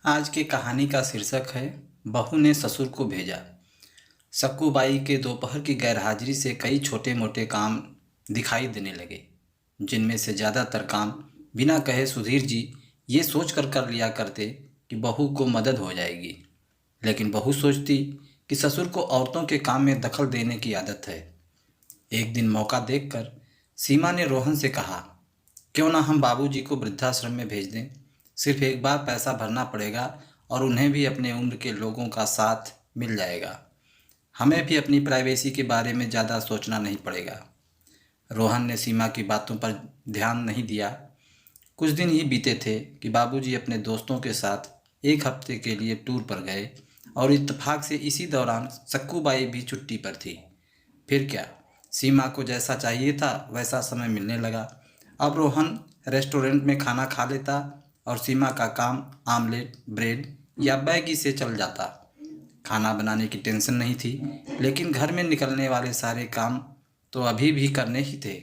आज की कहानी का शीर्षक है बहू ने ससुर को भेजा। सक्कूबाई के दोपहर की गैरहाजिरी से कई छोटे मोटे काम दिखाई देने लगे, जिनमें से ज़्यादातर काम बिना कहे सुधीर जी ये सोच कर लिया करते कि बहू को मदद हो जाएगी। लेकिन बहू सोचती कि ससुर को औरतों के काम में दखल देने की आदत है। एक दिन मौका देखकर सीमा ने रोहन से कहा, क्यों ना हम बाबूजी को वृद्धाश्रम में भेज दें। सिर्फ एक बार पैसा भरना पड़ेगा और उन्हें भी अपने उम्र के लोगों का साथ मिल जाएगा। हमें भी अपनी प्राइवेसी के बारे में ज़्यादा सोचना नहीं पड़ेगा। रोहन ने सीमा की बातों पर ध्यान नहीं दिया। कुछ दिन ही बीते थे कि बाबूजी अपने दोस्तों के साथ एक हफ्ते के लिए टूर पर गए और इत्तेफाक से इसी दौरान सक्कूबाई भी छुट्टी पर थी। फिर क्या, सीमा को जैसा चाहिए था वैसा समय मिलने लगा। अब रोहन रेस्टोरेंट में खाना खा लेता और सीमा का काम आमलेट, ब्रेड या मैगी से चल जाता। खाना बनाने की टेंशन नहीं थी, लेकिन घर में निकलने वाले सारे काम तो अभी भी करने ही थे।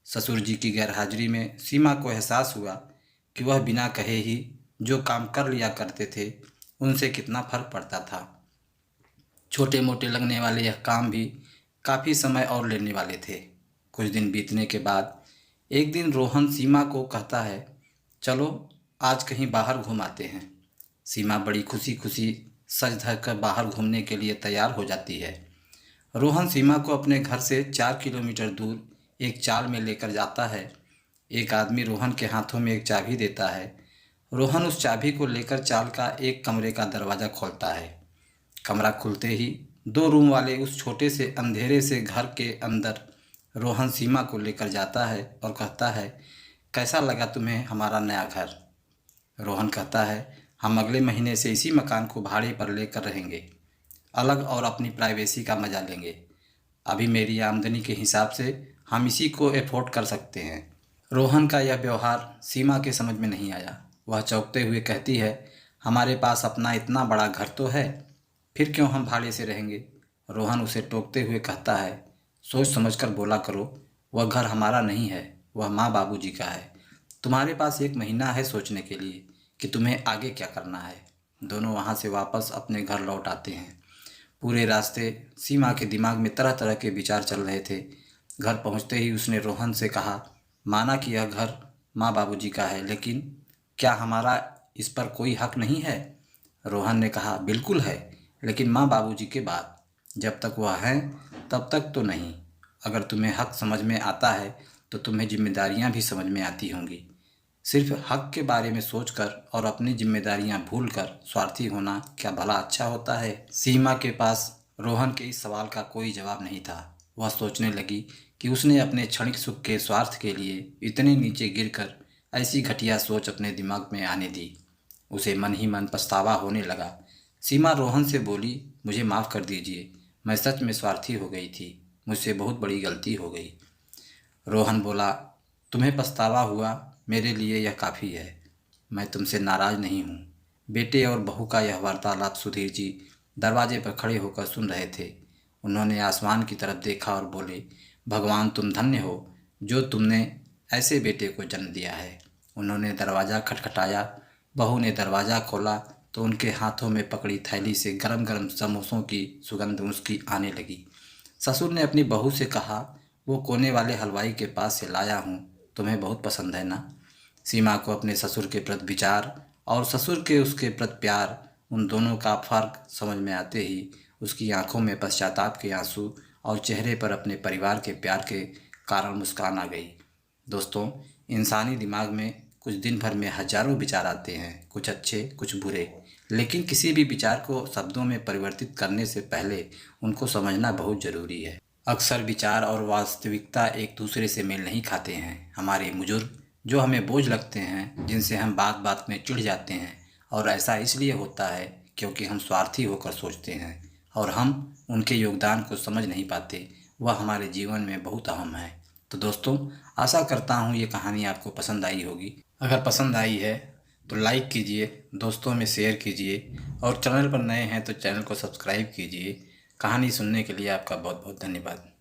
ससुर जी की गैरहाजिरी में सीमा को एहसास हुआ कि वह बिना कहे ही जो काम कर लिया करते थे उनसे कितना फर्क पड़ता था। छोटे मोटे लगने वाले यह काम भी काफ़ी समय और लेने वाले थे। कुछ दिन बीतने के बाद एक दिन रोहन सीमा को कहता है, चलो आज कहीं बाहर घूम आते हैं। सीमा बड़ी खुशी खुशी सज धज कर बाहर घूमने के लिए तैयार हो जाती है। रोहन सीमा को अपने घर से 4 किलोमीटर दूर एक चाल में लेकर जाता है। एक आदमी रोहन के हाथों में एक चाबी देता है। रोहन उस चाबी को लेकर चाल का एक कमरे का दरवाज़ा खोलता है। कमरा खुलते ही 2 रूम वाले उस छोटे से अंधेरे से घर के अंदर रोहन सीमा को लेकर जाता है और कहता है, कैसा लगा तुम्हें हमारा नया घर। रोहन कहता है, हम अगले महीने से इसी मकान को भाड़े पर लेकर रहेंगे, अलग और अपनी प्राइवेसी का मज़ा लेंगे। अभी मेरी आमदनी के हिसाब से हम इसी को अफोर्ड कर सकते हैं। रोहन का यह व्यवहार सीमा के समझ में नहीं आया। वह चौंकते हुए कहती है, हमारे पास अपना इतना बड़ा घर तो है, फिर क्यों हम भाड़े से रहेंगे। रोहन उसे टोकते हुए कहता है, सोच समझकर बोला करो, वह घर हमारा नहीं है, वह माँ बाबूजी का है। तुम्हारे पास 1 महीना है सोचने के लिए कि तुम्हें आगे क्या करना है। दोनों वहाँ से वापस अपने घर लौट आते हैं। पूरे रास्ते सीमा के दिमाग में तरह तरह के विचार चल रहे थे। घर पहुँचते ही उसने रोहन से कहा, माना कि यह घर माँ बाबूजी का है, लेकिन क्या हमारा इस पर कोई हक नहीं है। रोहन ने कहा, बिल्कुल है, लेकिन माँ बाबूजी के बाद, जब तक वह हैं तब तक तो नहीं। अगर तुम्हें हक समझ में आता है तो तुम्हें जिम्मेदारियाँ भी समझ में आती होंगी। सिर्फ हक के बारे में सोचकर और अपनी जिम्मेदारियां भूलकर स्वार्थी होना क्या भला अच्छा होता है। सीमा के पास रोहन के इस सवाल का कोई जवाब नहीं था। वह सोचने लगी कि उसने अपने क्षणिक सुख के स्वार्थ के लिए इतने नीचे गिरकर ऐसी घटिया सोच अपने दिमाग में आने दी। उसे मन ही मन पछतावा होने लगा। सीमा रोहन से बोली, मुझे माफ़ कर दीजिए, मैं सच में स्वार्थी हो गई थी, मुझसे बहुत बड़ी गलती हो गई। रोहन बोला, तुम्हें पछतावा हुआ, मेरे लिए यह काफ़ी है। मैं तुमसे नाराज़ नहीं हूँ। बेटे और बहू का यह वार्तालाप सुधीर जी दरवाजे पर खड़े होकर सुन रहे थे। उन्होंने आसमान की तरफ देखा और बोले, भगवान तुम धन्य हो जो तुमने ऐसे बेटे को जन्म दिया है। उन्होंने दरवाज़ा खटखटाया। बहू ने दरवाज़ा खोला तो उनके हाथों में पकड़ी थैली से गरम गरम समोसों की सुगंध उसकी आने लगी। ससुर ने अपनी बहू से कहा, वो कोने वाले हलवाई के पास से लाया हूँ, तुम्हें बहुत पसंद है ना। सीमा को अपने ससुर के प्रति विचार और ससुर के उसके प्रति प्यार, उन दोनों का फर्क समझ में आते ही उसकी आंखों में पश्चाताप के आंसू और चेहरे पर अपने परिवार के प्यार के कारण मुस्कान आ गई। दोस्तों, इंसानी दिमाग में कुछ दिन भर में हजारों विचार आते हैं, कुछ अच्छे कुछ बुरे, लेकिन किसी भी विचार को शब्दों में परिवर्तित करने से पहले उनको समझना बहुत ज़रूरी है। अक्सर विचार और वास्तविकता एक दूसरे से मेल नहीं खाते हैं। हमारे बुजुर्ग जो हमें बोझ लगते हैं, जिनसे हम बात बात में चिढ़ जाते हैं, और ऐसा इसलिए होता है क्योंकि हम स्वार्थी होकर सोचते हैं और हम उनके योगदान को समझ नहीं पाते। वह हमारे जीवन में बहुत अहम है। तो दोस्तों, आशा करता हूँ ये कहानी आपको पसंद आई होगी। अगर पसंद आई है तो लाइक कीजिए, दोस्तों में शेयर कीजिए और चैनल पर नए हैं तो चैनल को सब्सक्राइब कीजिए। कहानी सुनने के लिए आपका बहुत बहुत धन्यवाद।